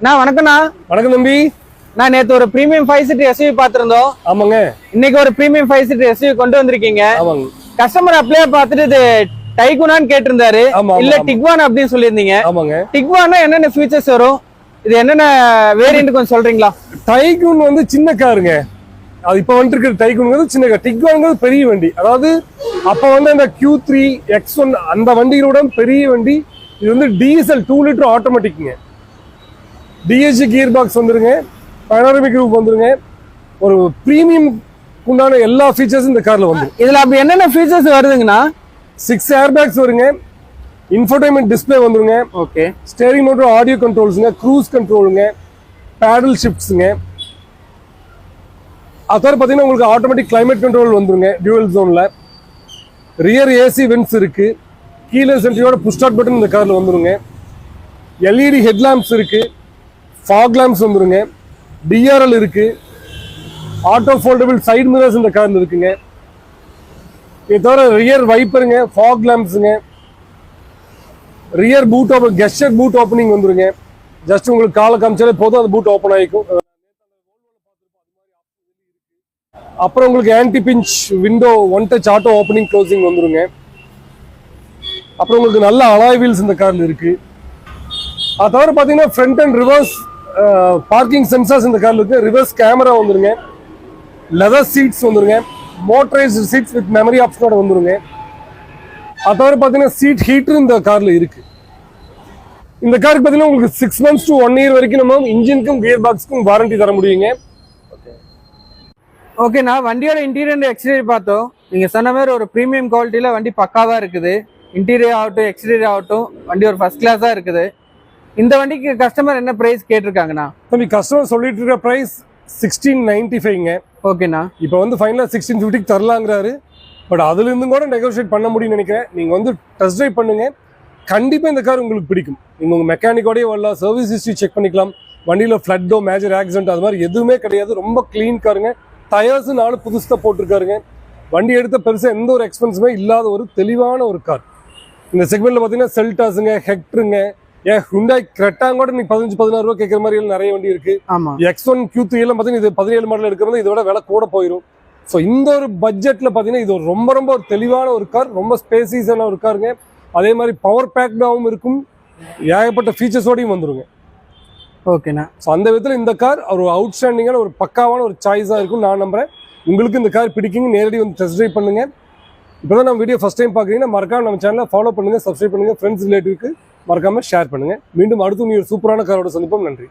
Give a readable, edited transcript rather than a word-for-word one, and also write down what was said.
நான் வணக்கம்ண்ணா. வணக்கம் தம்பி. நான் நேத்து ஒரு பிரீமியம் 5 சீட் எஸ்யூவி பாத்திருந்தோம். ஆமாங்க. இன்னைக்கு ஒரு பிரீமியம் 5 சீட் எஸ்யூவி கொண்டு வந்திருக்கீங்க. ஆமாங்க. கஸ்டமர் அப்படியே பார்த்துட்டு இது டைகுனான்னு கேட்டிருந்தாரு, இல்ல டிக்வான் அப்படின்னு சொல்லியிருந்தீங்க. ஆமாங்க. டிக்வானா என்னென்ன ஃபீச்சர்ஸ் வரும், இது என்னென்ன வேரியன்ட் கொஞ்சம் சொல்றீங்களா? டைகுன் வந்து சின்ன காருங்க, அது இப்ப வந்துட்டு இருக்கிற டைகுன் சின்ன கார். டிக்வான் பெரிய வண்டி. அதாவது அப்ப வந்து அந்த Q3 X1 அந்த வண்டிகளோட பெரிய வண்டி. இது வந்து டீசல் 2 லிட்டர் ஆட்டோமேட்டிக்ங்க. டிஎஸ்சி கியர் பாக்ஸ் வந்துருங்க, பனோரமிக் ரூஃப் வந்துருங்க. ஒரு பிரீமியம் உண்டான எல்லா ஃபீச்சர்ஸும் இந்த கார்ல வந்துடும். இதுல அப்படி என்னென்ன ஃபீச்சர்ஸ் வருதுங்கண்ணா? 6 ஏர் பேக்ஸ் வருங்க, இன்ஃபோடைன்மெண்ட் டிஸ்பிளே வந்துருங்க, ஓகே, ஸ்டேரிங் மோட்டர் ஆடியோ கண்ட்ரோல்ஸுங்க, க்ரூஸ் கண்ட்ரோலுங்க, பேடல் ஷிஃப்ட்ஸுங்க. அதோட பார்த்தீங்கன்னா உங்களுக்கு ஆட்டோமேட்டிக் கிளைமேட் கண்ட்ரோல் வந்துருங்க டியூவல் ஜோன்ல. ரியர் ஏசி வென்ட்ஸ் இருக்கு, கீழே சென்ட்ரியோட புஷ் ஸ்டார்ட் பட்டன் இந்த கார்ல வந்துருங்க. எல்இடி ஹெட்லாம்ப்ஸ் இருக்கு, ஃபாக் லாம்ப்ஸ் வந்துருங்க, டிஆர்எல் இருக்கு, ஆட்டோ ஃபோல்டபிள் சைடு மிரர்ஸ் இந்த கார்ல இருக்குங்க. இது தவிர ரியர் வைப்பருங்க, ஃபாக் லாம்ப்ஸுங்க, rear boot open gesture boot opening வந்துருங்க. ஜஸ்ட் உங்களுக்கு காலை காமிச்சாலே போதும், அந்த பூட் ஓப்பன் ஆகிக்கும். அப்புறம் உங்களுக்கு anti pinch window one touch auto opening closing வந்துருங்க. அப்புறம் உங்களுக்கு நல்ல அலாய் வீல்ஸ் இந்த கார்ல இருக்கு. அது தவிர பார்த்தீங்கன்னா front and reverse parking sensors இந்த கார்ல இருக்கு. ரிவர்ஸ் கேமரா வந்துருங்க, லெதர் சீட்ஸ் வந்துருங்க, மோட்டரைஸ்டு சீட்ஸ் வித் மெமரி ஆப்ஷனோட வந்துருங்க. அது தவிர பார்த்தீங்கன்னா சீட் ஹீட்டர் இந்த கார்ல இருக்கு. இந்த காருக்கு பார்த்தீங்கன்னா உங்களுக்கு 6 months to 1 year வரைக்கும் நம்ம இன்ஜினுக்கும் கியர் பாக்ஸ்க்கும் வாரண்டி தர முடியுங்க. ஓகேண்ணா, வண்டியோட இன்டீரியர் அண்ட் எக்ஸ்டீரியர் பார்த்தோம். நீங்க சொன்ன மாதிரி ஒரு பிரீமியம் குவாலிட்டியில வண்டி பக்காவா இருக்குது. இன்டீரியர் ஆகட்டும் எக்ஸ்டீரியர் ஆகட்டும் வண்டி ஒரு ஃபர்ஸ்ட் கிளாஸா இருக்குது. இந்த வண்டிக்கு கஸ்டமர் என்ன பிரைஸ் கேட்டிருக்காங்கண்ணா? தம்பி கஸ்டமர் சொல்லிட்டு இருக்க பிரைஸ் 1695ங்க. ஓகேண்ணா. இப்போ வந்து ஃபைனலாக 1650 தரலாங்கிறாரு. பட் அதுல இருந்தும் கூட நெகோஷியேட் பண்ண முடியும்னு நினைக்கிறேன். நீங்க வந்து டெஸ்ட் ட்ரைவ் பண்ணுங்க, கண்டிப்பா இந்த கார் உங்களுக்கு பிடிக்கும். நீங்க உங்க மெக்கானிக்கோடய வரலாம், சர்வீஸ் ஹிஸ்ட்ரி செக் பண்ணிக்கலாம். வண்டியில ஃபிளட்டோ மேஜர் ஆக்சிடென்ட் அது மாதிரி எதுவுமே கிடையாது. ரொம்ப கிளீன் காருங்க. டயர்ஸ் 4 புதுசாக போட்டிருக்காருங்க. வண்டி எடுத்த பெருசாக எந்த ஒரு எக்ஸ்பென்ஸுமே இல்லாத ஒரு தெளிவான ஒரு கார். இந்த செக்மெண்ட்ல பார்த்தீங்கன்னா செல்டாஸுங்க, ஹெக்டருங்க, ஏன் ஹுண்டாய் கிரெட்டாங்கூட நீங்க 15-16 ரூபா கேட்குற மாதிரி நிறைய வண்டி இருக்கு. X1 Q3 எல்லாம் பார்த்தீங்கன்னா இது 17 மாடல் எடுக்கிறது இதோட விலை கூட போயிடும். ஸோ இந்த ஒரு பட்ஜெட்ல பார்த்தீங்கன்னா இது ரொம்ப ரொம்ப ஒரு தெளிவான ஒரு கார், ரொம்ப ஸ்பேசியஸான ஒரு காருங்க. அதே மாதிரி பவர் பேக்டாகவும் இருக்கும், ஏகப்பட்ட ஃபீச்சர்ஸோடையும் வந்துருங்க. ஓகேண்ணா. ஸோ அந்த விதத்தில் இந்த கார் ஒரு அவுட்ஸ்டாண்டிங்கான ஒரு பக்காவான ஒரு சாய்ஸாக இருக்கும் நான் நம்புறேன். உங்களுக்கு இந்த கார் பிடிக்குங்க, நேரடி வந்து டெஸ்ட் ட்ரைவ் பண்ணுங்க. இப்போ தான் நம்ம வீடியோ ஃபர்ஸ்ட் டைம் பார்க்குறீங்கன்னா மறக்காம நம்ம சேனலை ஃபாலோ பண்ணுங்க, சப்ஸ்கிரைப் பண்ணுங்க, ஃப்ரெண்ட்ஸ் ரிலேட்டிவ்க்கு மறக்காம ஷேர் பண்ணுங்க. மீண்டும் அடுத்து ஒரு சூப்பரான காரோட சந்திப்போம். நன்றி.